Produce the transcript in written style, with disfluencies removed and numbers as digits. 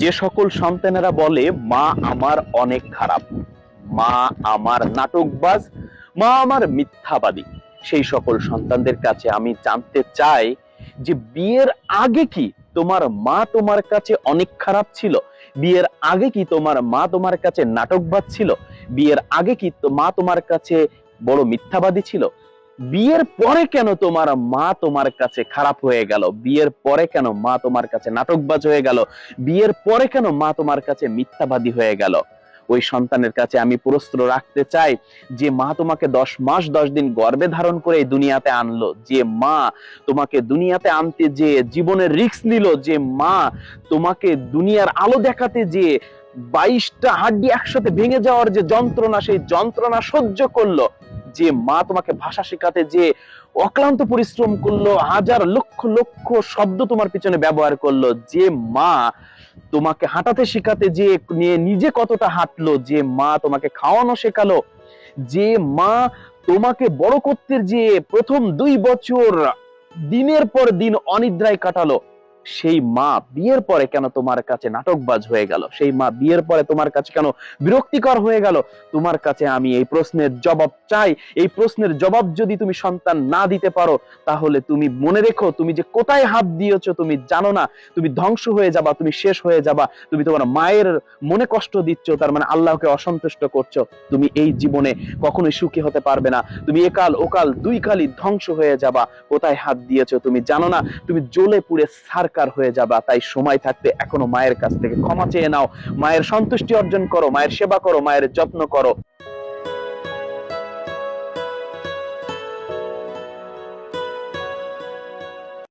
যে সকল সন্তানেরা বলে মা আমার অনেক খারাপ, মা আমার নাটকবাজ, মা আমার মিথ্যাবাদী, সেই সকল সন্তানদের কাছে আমি জানতে চাই যে বিয়ের আগে কি তোমার মা তোমার কাছে অনেক খারাপ ছিল? বিয়ের আগে কি তোমার মা তোমার কাছে নাটকবাজ ছিল? বিয়ের আগে কি মা তোমার কাছে বড় মিথ্যাবাদী ছিল? বিয়ের পরে কেন তোমার মা তোমার কাছে খারাপ হয়ে গেল? বিয়ের পরে কেন মা তোমার কাছে নাটকবাজ হয়ে গেল? বিয়ের পরে কেন মা তোমার কাছে মিথ্যাবাদী হয়ে গেল? ওই সন্তানের কাছে আমি প্রশ্ন রাখতে চাই, যে মা তোমাকে 10 মাস 10 দিন গর্ভে ধারণ করে এই দুনিয়াতে আনলো, যে মা তোমাকে দুনিয়াতে আনতে যে জীবনের রিস্ক নিল, যে মা তোমাকে দুনিয়ার আলো দেখাতে যে 22টা হাড্ডি একসাথে ভেঙে যাওয়ার যে যন্ত্রণা, সেই যন্ত্রণা সহ্য করলো, যে মা তোমাকে ভাষা শেখাতে যে অক্লান্ত পরিশ্রম করলো, হাজার লক্ষ লক্ষ শব্দ তোমার পিছনে ব্যবহার করলো, যে মা তোমাকে হাঁটাতে শেখাতে যে নিয়ে নিজে কতটা হাঁটলো, যে মা তোমাকে খাওয়ানো শেখালো, যে মা তোমাকে বড় করতে যে প্রথম 2 বছর দিনের পর দিন অনিদ্রায় কাটালো, সেই মা বিয়ের পরে কেন তোমার কাছে নাটকবাজ হয়ে গেল? সেই মা বিয়ের পরে তোমার কাছে কেন বিরক্তিকর হয়ে গেল? তোমার কাছে আমি এই প্রশ্নের জবাব চাই। এই প্রশ্নের জবাব যদি তুমি সন্তান না দিতে পারো, তাহলে তুমি মনে রেখো, তুমি যে কোথায় হাত দিয়েছো তুমি জানো না। তুমি ধ্বংস হয়ে যাবা, তুমি শেষ হয়ে যাবা। তুমি তোমার মায়ের মনে কষ্ট দিচ্ছ, তার মানে আল্লাহকে অসন্তুষ্ট করছো। তুমি এই জীবনে কখনোই সুখী হতে পারবে না। তুমি একাল ওকাল 2 কালই ধ্বংস হয়ে যাবা। কোথায় হাত দিয়েছো তুমি জানো না। তুমি জ্বলে পুড়ে সারকার হয়ে যাবা। তাই সময় থাকতে এখনো মায়ের কাছ থেকে ক্ষমা চেয়ে নাও, মায়ের সন্তুষ্টি অর্জন করো, মায়ের সেবা করো, মায়ের যত্ন করো।